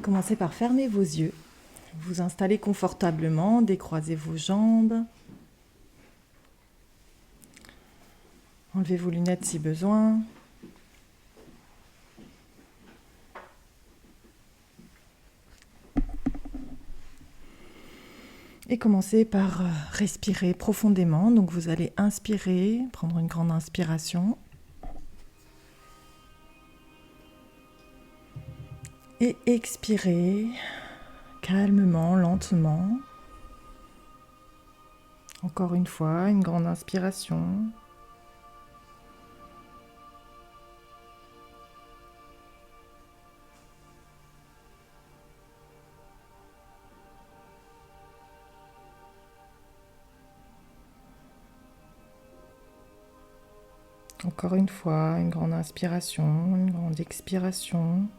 Commencez par fermer vos yeux, vous installer confortablement, décroisez vos jambes, enlevez vos lunettes si besoin. Et commencez par respirer profondément. Donc vous allez inspirer, prendre une grande inspiration. Et expirer calmement, lentement. Encore une fois, une grande inspiration. Encore une fois, une grande inspiration, une grande expiration.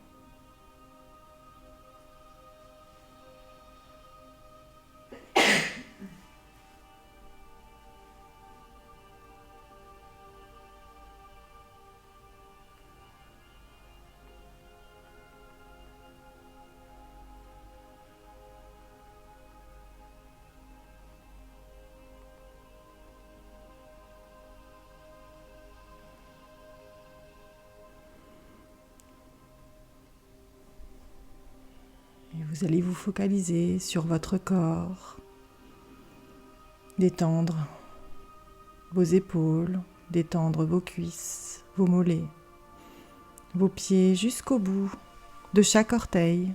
Et vous allez vous focaliser sur votre corps, détendre vos épaules, détendre vos cuisses, vos mollets, vos pieds jusqu'au bout de chaque orteil.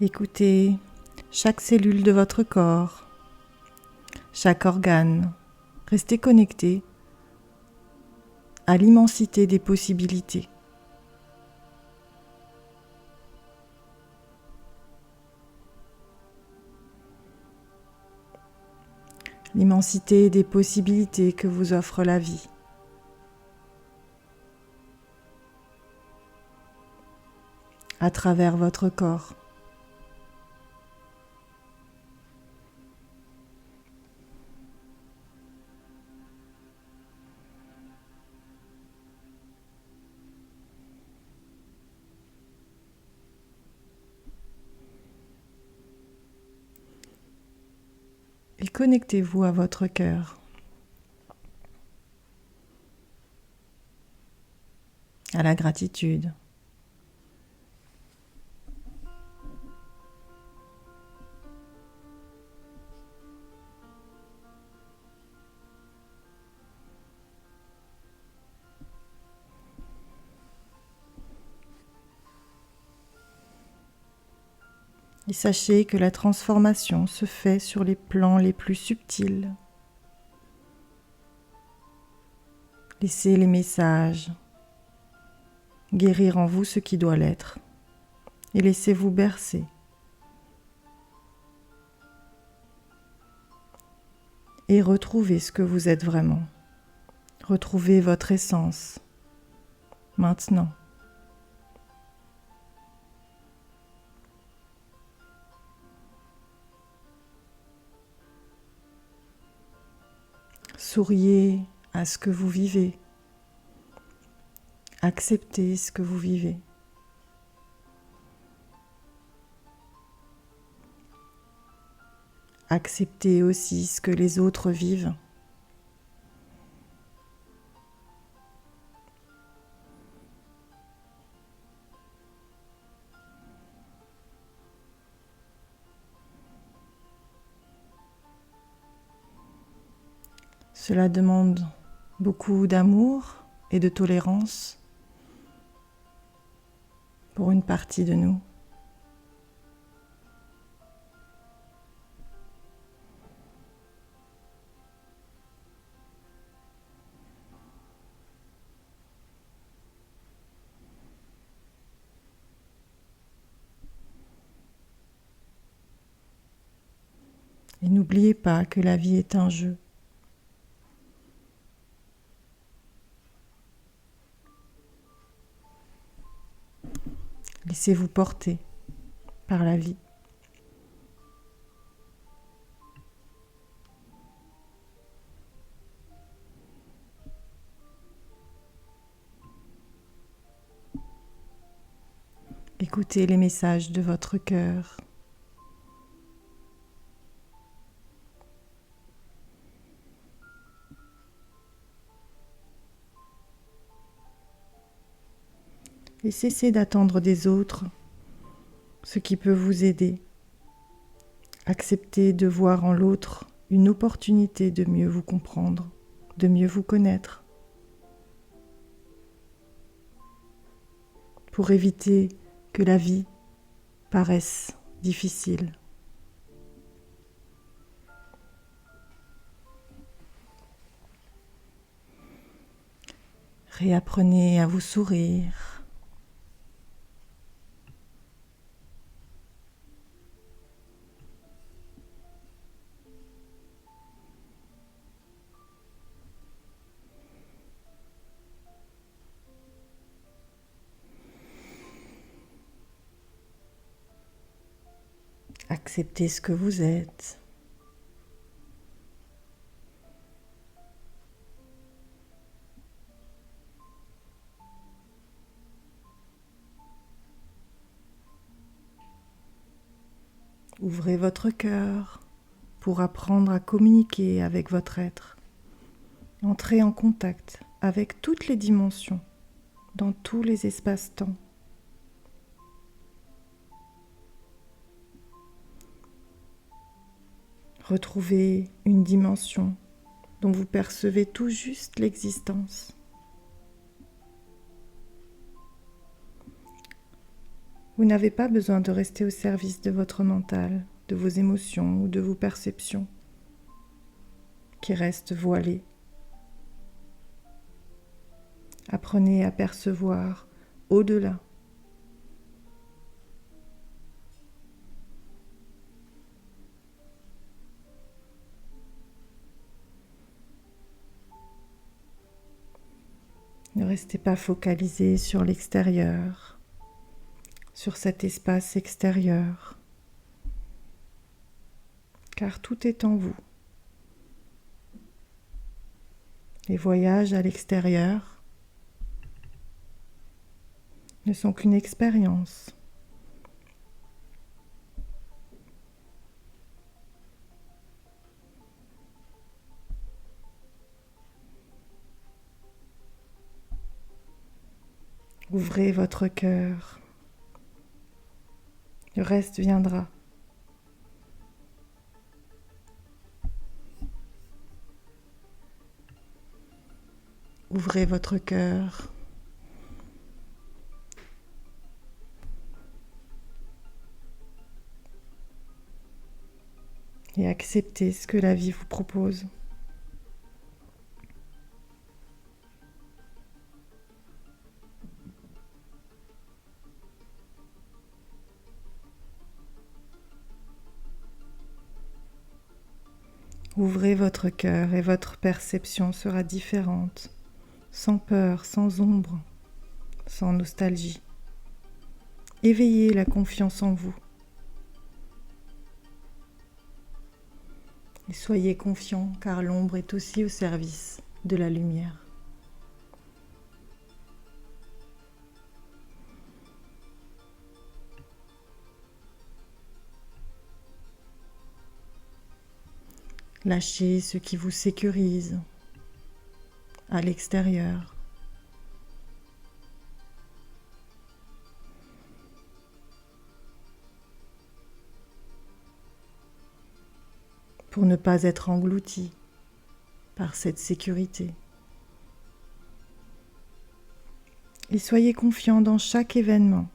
Écoutez chaque cellule de votre corps, chaque organe. Restez connecté à l'immensité des possibilités. L'immensité des possibilités que vous offre la vie. À travers votre corps. Et connectez-vous à votre cœur, à la gratitude. Et sachez que la transformation se fait sur les plans les plus subtils. Laissez les messages guérir en vous ce qui doit l'être et laissez-vous bercer. Et retrouvez ce que vous êtes vraiment. Retrouvez votre essence maintenant. Souriez à ce que vous vivez. Acceptez ce que vous vivez. Acceptez aussi ce que les autres vivent. Cela demande beaucoup d'amour et de tolérance pour une partie de nous. Et n'oubliez pas que la vie est un jeu. Laissez-vous porter par la vie. Écoutez les messages de votre cœur. Et cessez d'attendre des autres ce qui peut vous aider. Acceptez de voir en l'autre une opportunité de mieux vous comprendre, de mieux vous connaître, pour éviter que la vie paraisse difficile. Réapprenez à vous sourire. Acceptez ce que vous êtes. Ouvrez votre cœur pour apprendre à communiquer avec votre être. Entrez en contact avec toutes les dimensions, dans tous les espaces-temps. Retrouvez une dimension dont vous percevez tout juste l'existence. Vous n'avez pas besoin de rester au service de votre mental, de vos émotions ou de vos perceptions qui restent voilées. Apprenez à percevoir au-delà. Ne restez pas focalisé sur l'extérieur, sur cet espace extérieur, car tout est en vous. Les voyages à l'extérieur ne sont qu'une expérience. Ouvrez votre cœur. Le reste viendra. Ouvrez votre cœur. Et acceptez ce que la vie vous propose. Ouvrez votre cœur et votre perception sera différente, sans peur, sans ombre, sans nostalgie. Éveillez la confiance en vous. Et soyez confiants car l'ombre est aussi au service de la lumière. Lâchez ce qui vous sécurise à l'extérieur. Pour ne pas être englouti par cette sécurité. Et soyez confiant dans chaque événement,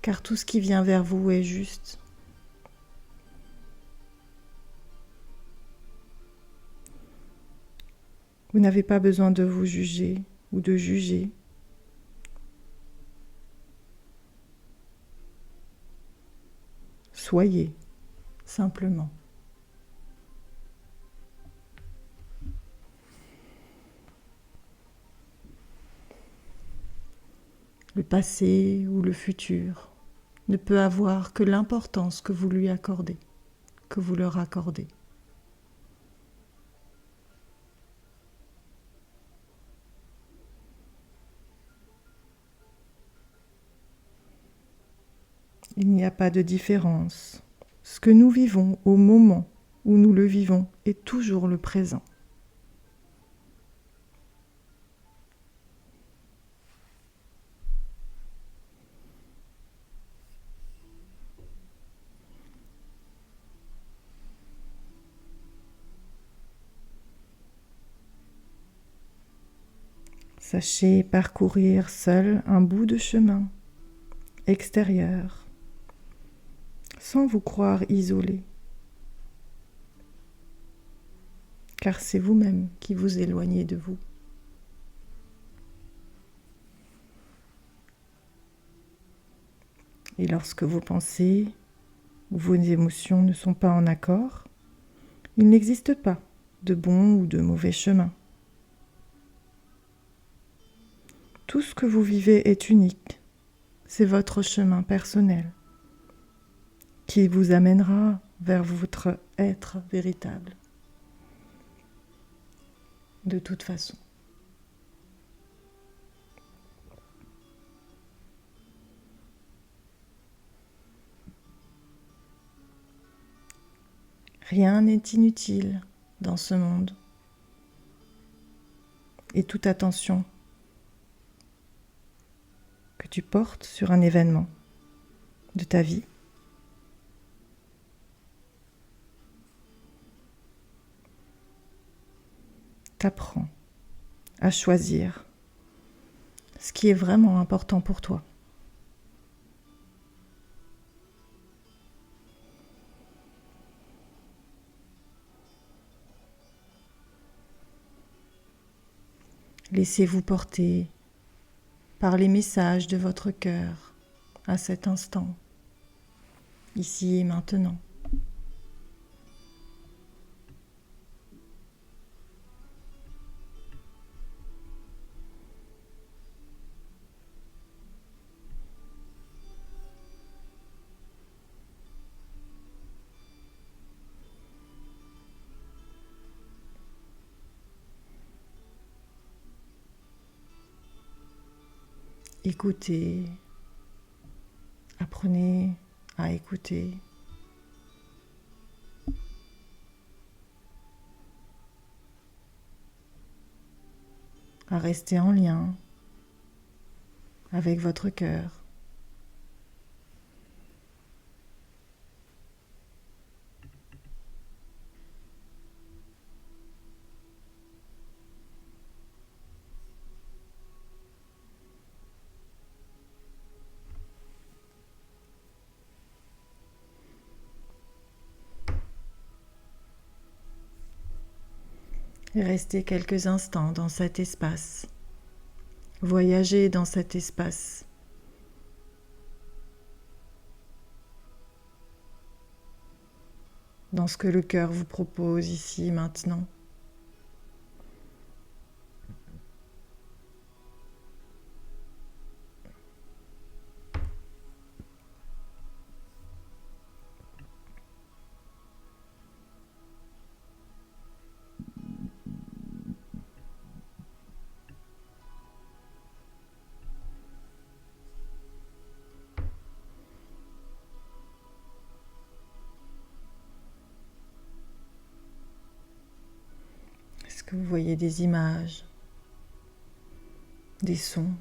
car tout ce qui vient vers vous est juste. Vous n'avez pas besoin de vous juger ou de juger. Soyez simplement. Le passé ou le futur ne peut avoir que l'importance que vous lui accordez, que vous leur accordez. Il n'y a pas de différence. Ce que nous vivons au moment où nous le vivons est toujours le présent. Sachez parcourir seul un bout de chemin extérieur, sans vous croire isolé, car c'est vous-même qui vous éloignez de vous. Et lorsque vos pensées ou vos émotions ne sont pas en accord, il n'existe pas de bon ou de mauvais chemin. Tout ce que vous vivez est unique. C'est votre chemin personnel qui vous amènera vers votre être véritable. De toute façon. Rien n'est inutile dans ce monde. Et toute attention que tu portes sur un événement de ta vie t'apprend à choisir ce qui est vraiment important pour toi. Laissez-vous porter par les messages de votre cœur à cet instant, ici et maintenant. Écoutez, apprenez à écouter. À rester en lien avec votre cœur. Et restez quelques instants dans cet espace. Voyagez dans cet espace. Dans ce que le cœur vous propose ici, maintenant. Est-ce que vous voyez des images, des sons ?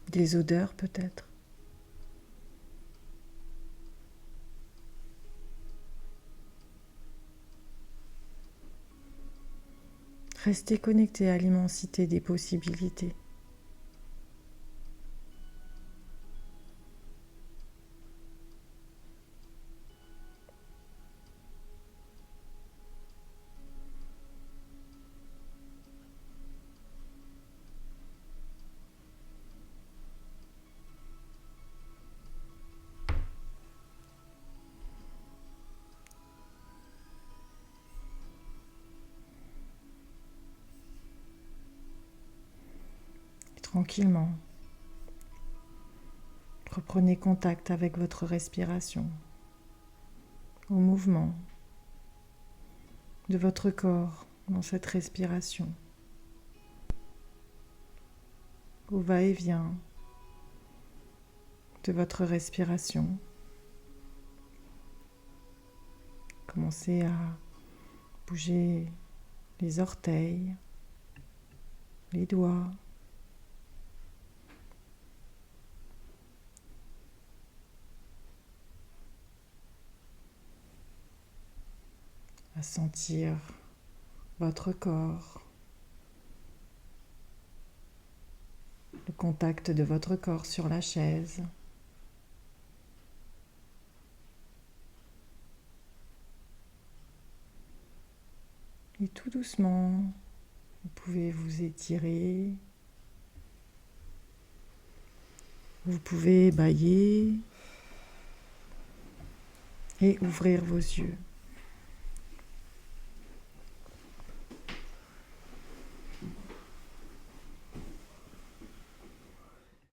Des odeurs peut-être ? Restez connecté à l'immensité des possibilités. Tranquillement, reprenez contact avec votre respiration, au mouvement de votre corps dans cette respiration, au va-et-vient de votre respiration. Commencez à bouger les orteils, les doigts, à sentir votre corps, le contact de votre corps sur la chaise. Et tout doucement, vous pouvez vous étirer, vous pouvez bâiller et ouvrir vos yeux.